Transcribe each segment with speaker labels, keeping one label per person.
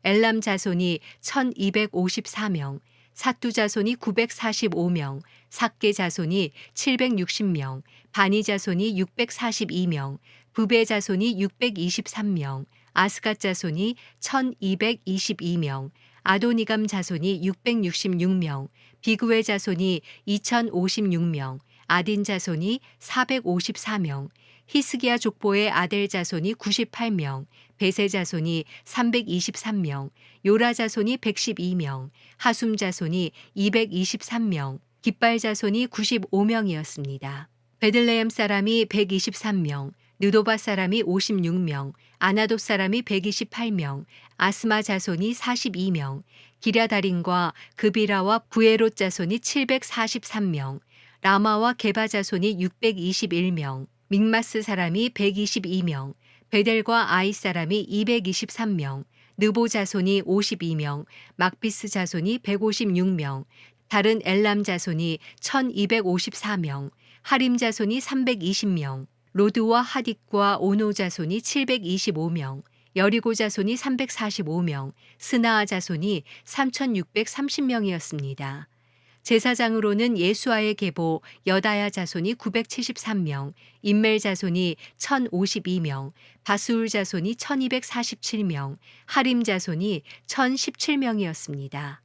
Speaker 1: 엘람 자손이 1254명, 사투 자손이 945명, 삭게 자손이 760명, 바니 자손이 642명, 부베 자손이 623명, 아스갓 자손이 1222명, 아도니감 자손이 666명, 비그웨 자손이 2056명, 아딘 자손이 454명, 히스기야 족보의 아델 자손이 98명, 베세 자손이 323명, 요라 자손이 112명, 하숨 자손이 223명, 깃발 자손이 95명이었습니다. 베들레헴 사람이 123명, 느도바 사람이 56명, 아나돗 사람이 128명, 아스마 자손이 42명, 기랴다림과 그비라와 부에롯 자손이 743명, 라마와 게바 자손이 621명, 믹마스 사람이 122명, 베델과 아이 사람이 223명, 느보 자손이 52명, 막비스 자손이 156명, 다른 엘람 자손이 1254명, 하림 자손이 320명, 로드와 하딕과 오노 자손이 725명, 여리고 자손이 345명, 스나아 자손이 3630명이었습니다. 제사장으로는 예수아의 계보 여다야 자손이 973명, 임멜 자손이 1052명, 바스울 자손이 1247명, 하림 자손이 1017명이었습니다.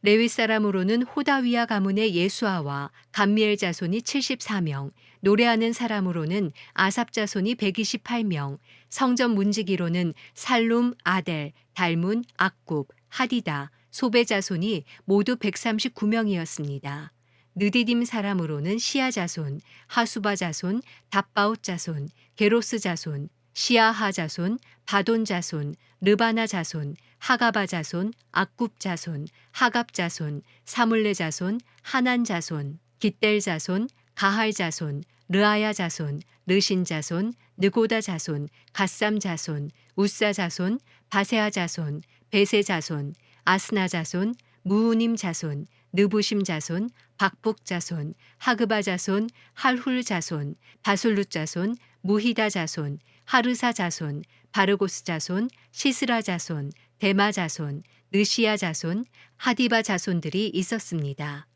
Speaker 1: 레위 사람으로는 호다위야 가문의 예수아와 감미엘 자손이 74명, 노래하는 사람으로는 아삽 자손이 128명, 성전 문지기로는 살룸, 아델, 달문, 악굽, 하디다, 소베 자손이 모두 139명이었습니다. 느디딤 사람으로는 시아 자손, 하수바 자손, 답바옷 자손, 게로스 자손, 시아하 자손, 바돈 자손, 르바나 자손, 하가바 자손, 악굽 자손, 하갑 자손, 사물레 자손, 하난 자손, 깃델 자손, 가할 자손, 르아야 자손, 르신 자손, 느고다 자손, 갓삼 자손, 우사 자손, 바세아 자손, 베세 자손, 아스나 자손, 무우님 자손, 느부심 자손, 박북 자손, 하그바 자손, 할훌 자손, 바술룻 자손, 무히다 자손, 하르사 자손, 바르고스 자손, 시스라 자손, 데마 자손, 느시야 자손, 하디바 자손들이 있었습니다.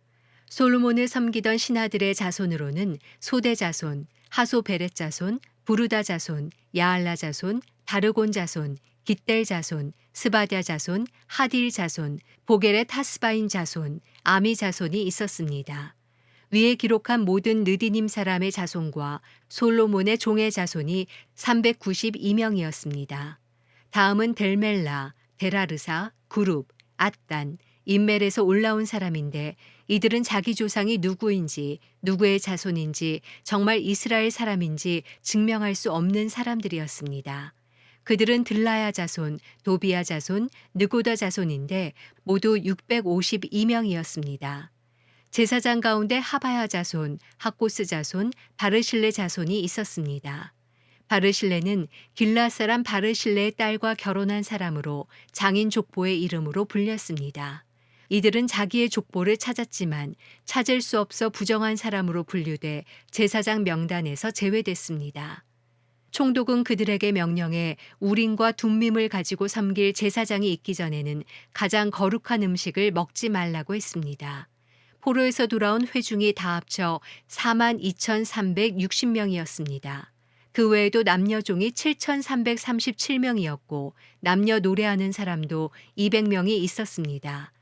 Speaker 1: 솔로몬을 섬기던 신하들의 자손으로는 소대 자손, 하소베렛 자손, 부르다 자손, 야알라 자손, 다르곤 자손, 깃델 자손, 스바랴 자손, 하딜 자손, 보게렛 하스바인 자손, 아미 자손이 있었습니다. 위에 기록한 모든 느디님 사람의 자손과 솔로몬의 종의 자손이 392명이었습니다. 다음은 델멜라, 데라르사, 구룹, 앗단, 임멜에서 올라온 사람인데 이들은 자기 조상이 누구인지 누구의 자손인지 정말 이스라엘 사람인지 증명할 수 없는 사람들이었습니다. 그들은 들라야 자손, 도비야 자손, 느고다 자손인데 모두 652명이었습니다. 제사장 가운데 하바야 자손, 학고스 자손, 바르실레 자손이 있었습니다. 바르실레는 길라 사람 바르실레의 딸과 결혼한 사람으로 장인 족보의 이름으로 불렸습니다. 이들은 자기의 족보를 찾았지만 찾을 수 없어 부정한 사람으로 분류돼 제사장 명단에서 제외됐습니다. 총독은 그들에게 명령해 우림과 둠밈을 가지고 섬길 제사장이 있기 전에는 가장 거룩한 음식을 먹지 말라고 했습니다. 포로에서 돌아온 회중이 다 합쳐 42,360명이었습니다. 그 외에도 남녀종이 7,337명이었고 남녀 노래하는 사람도 200명이 있었습니다.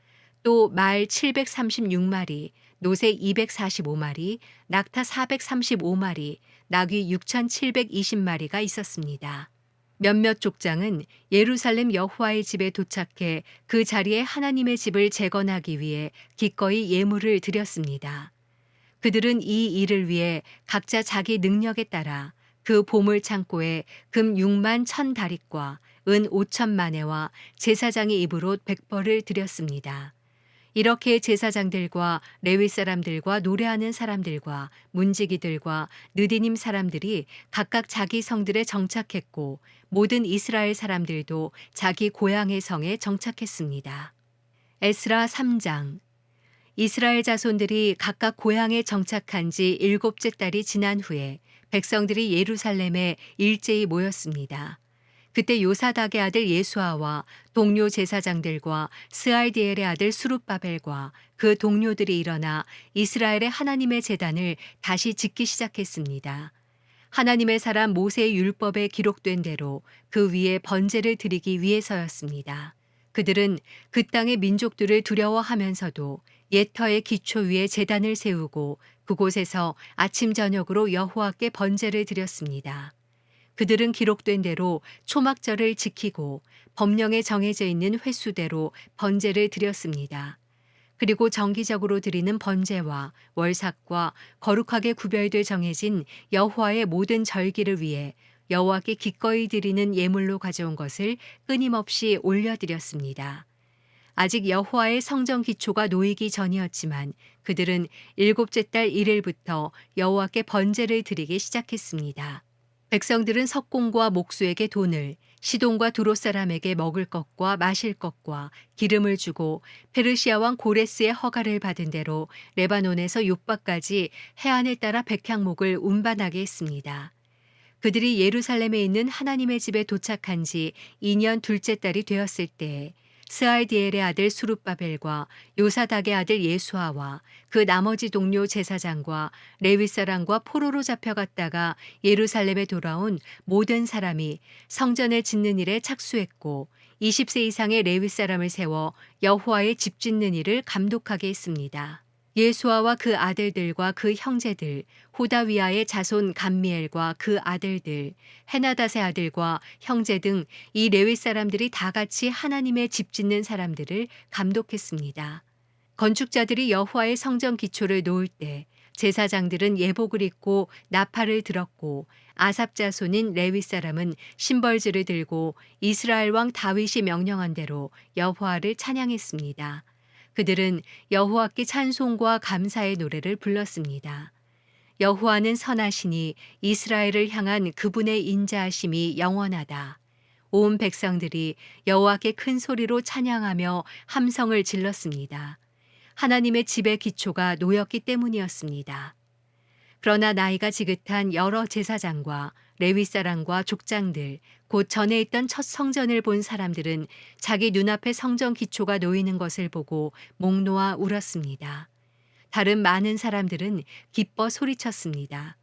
Speaker 1: 또 말 736마리, 노새 245마리, 낙타 435마리, 나귀 6,720마리가 있었습니다. 몇몇 족장은 예루살렘 여호와의 집에 도착해 그 자리에 하나님의 집을 재건하기 위해 기꺼이 예물을 드렸습니다. 그들은 이 일을 위해 각자 자기 능력에 따라 그 보물 창고에 금 6만 1,000다릿과 은 5천만회와 제사장의 입으로 100벌을 드렸습니다. 이렇게 제사장들과 레위 사람들과 노래하는 사람들과 문지기들과 느디님 사람들이 각각 자기 성들에 정착했고 모든 이스라엘 사람들도 자기 고향의 성에 정착했습니다. 에스라 3장. 이스라엘 자손들이 각각 고향에 정착한 지 7째 달이 지난 후에 백성들이 예루살렘에 일제히 모였습니다. 그때 요사닥의 아들 예수아와 동료 제사장들과 스알디엘의 아들 수룹바벨과 그 동료들이 일어나 이스라엘의 하나님의 제단을 다시 짓기 시작했습니다. 하나님의 사람 모세의 율법에 기록된 대로 그 위에 번제를 드리기 위해서였습니다. 그들은 그 땅의 민족들을 두려워하면서도 옛터의 기초 위에 제단을 세우고 그곳에서 아침 저녁으로 여호와께 번제를 드렸습니다. 그들은 기록된 대로 초막절을 지키고 법령에 정해져 있는 횟수대로 번제를 드렸습니다. 그리고 정기적으로 드리는 번제와 월삭과 거룩하게 구별돼 정해진 여호와의 모든 절기를 위해 여호와께 기꺼이 드리는 예물로 가져온 것을 끊임없이 올려드렸습니다. 아직 여호와의 성전 기초가 놓이기 전이었지만 그들은 일곱째 달 1일부터 여호와께 번제를 드리기 시작했습니다. 백성들은 석공과 목수에게 돈을, 시돈과 두로 사람에게 먹을 것과 마실 것과 기름을 주고 페르시아 왕 고레스의 허가를 받은 대로 레바논에서 욥바까지 해안을 따라 백향목을 운반하게 했습니다. 그들이 예루살렘에 있는 하나님의 집에 도착한 지 2년 둘째 달이 되었을 때 스알디엘의 아들 수룹바벨과 요사닥의 아들 예수아와 그 나머지 동료 제사장과 레위 사람과 포로로 잡혀갔다가 예루살렘에 돌아온 모든 사람이 성전을 짓는 일에 착수했고 20세 이상의 레위 사람을 세워 여호와의 집 짓는 일을 감독하게 했습니다. 예수아와 그 아들들과 그 형제들, 호다위아의 자손 감미엘과 그 아들들, 헤나닷의 아들과 형제 등 이 레위 사람들이 다 같이 하나님의 집 짓는 사람들을 감독했습니다. 건축자들이 여호와의 성전 기초를 놓을 때 제사장들은 예복을 입고 나팔을 들었고 아삽 자손인 레위 사람은 심벌주를 들고 이스라엘 왕 다윗이 명령한 대로 여호와를 찬양했습니다. 그들은 여호와께 찬송과 감사의 노래를 불렀습니다. 여호와는 선하시니 이스라엘을 향한 그분의 인자하심이 영원하다. 온 백성들이 여호와께 큰 소리로 찬양하며 함성을 질렀습니다. 하나님의 집의 기초가 놓였기 때문이었습니다. 그러나 나이가 지긋한 여러 제사장과 레위 사람과 족장들, 곧 전에 있던 첫 성전을 본 사람들은 자기 눈앞에 성전 기초가 놓이는 것을 보고 목 놓아 울었습니다. 다른 많은 사람들은 기뻐 소리쳤습니다.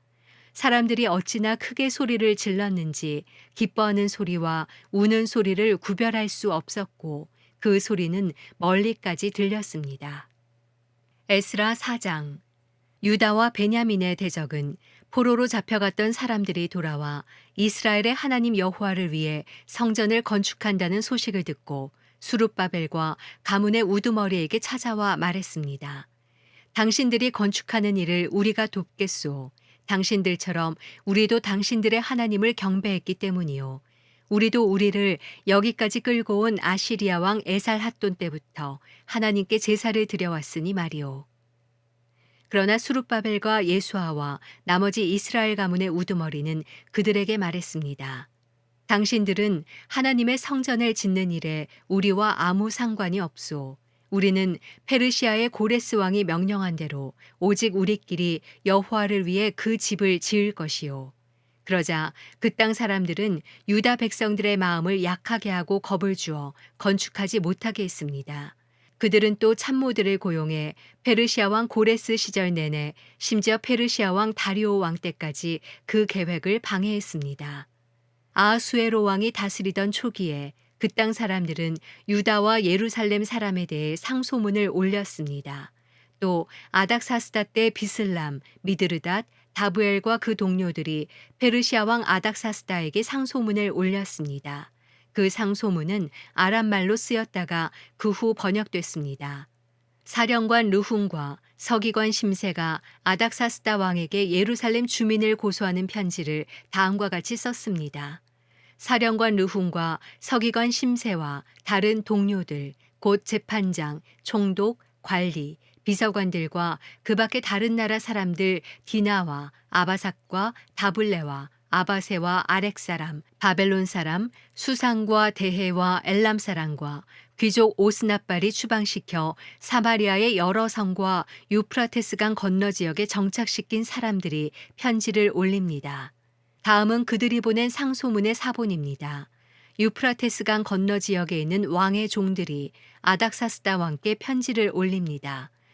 Speaker 1: 사람들이 어찌나 크게 소리를 질렀는지 기뻐하는 소리와 우는 소리를 구별할 수 없었고 그 소리는 멀리까지 들렸습니다. 에스라 4장. 유다와 베냐민의 대적은 포로로 잡혀갔던 사람들이 돌아와 이스라엘의 하나님 여호와를 위해 성전을 건축한다는 소식을 듣고 수룹바벨과 가문의 우두머리에게 찾아와 말했습니다. 당신들이 건축하는 일을 우리가 돕겠소. 당신들처럼 우리도 당신들의 하나님을 경배했기 때문이요. 우리도 우리를 여기까지 끌고 온 아시리아 왕 에살핫돈 때부터 하나님께 제사를 드려왔으니 말이오. 그러나 수룹바벨과 예수아와 나머지 이스라엘 가문의 우두머리는 그들에게 말했습니다. 당신들은 하나님의 성전을 짓는 일에 우리와 아무 상관이 없소. 우리는 페르시아의 고레스 왕이 명령한 대로 오직 우리끼리 여호와를 위해 그 집을 지을 것이요. 그러자 그 땅 사람들은 유다 백성들의 마음을 약하게 하고 겁을 주어 건축하지 못하게 했습니다. 그들은 또 참모들을 고용해 페르시아 왕 고레스 시절 내내 심지어 페르시아 왕 다리오 왕 때까지 그 계획을 방해했습니다. 아하수에로 왕이 다스리던 초기에 그 땅 사람들은 유다와 예루살렘 사람에 대해 상소문을 올렸습니다. 또 아닥사스다 때 비슬람, 미드르닷, 다부엘과 그 동료들이 페르시아 왕 아닥사스다에게 상소문을 올렸습니다. 그 상소문은 아람말로 쓰였다가 그 후 번역됐습니다. 사령관 르훔과 서기관 심세가 아닥사스다 왕에게 예루살렘 주민을 고소하는 편지를 다음과 같이 썼습니다. 사령관 르훔과 서기관 심세와 다른 동료들, 곧 재판장, 총독, 관리, 비서관들과 그 밖의 다른 나라 사람들 디나와 아바삭과 다블레와 아바세와 아렉 사람, 바벨론 사람, 수상과 대해와 엘람 사람과 귀족 오스납발이 추방시켜 사마리아의 여러 성과 유프라테스강 건너 지역에 정착시킨 사람들이 편지를 올립니다. 다음은 그들이 보낸 상소문의 사본입니다. 유프라테스강 건너 지역에 있는 왕의 종들이 아닥사스다 왕께 편지를 올립니다.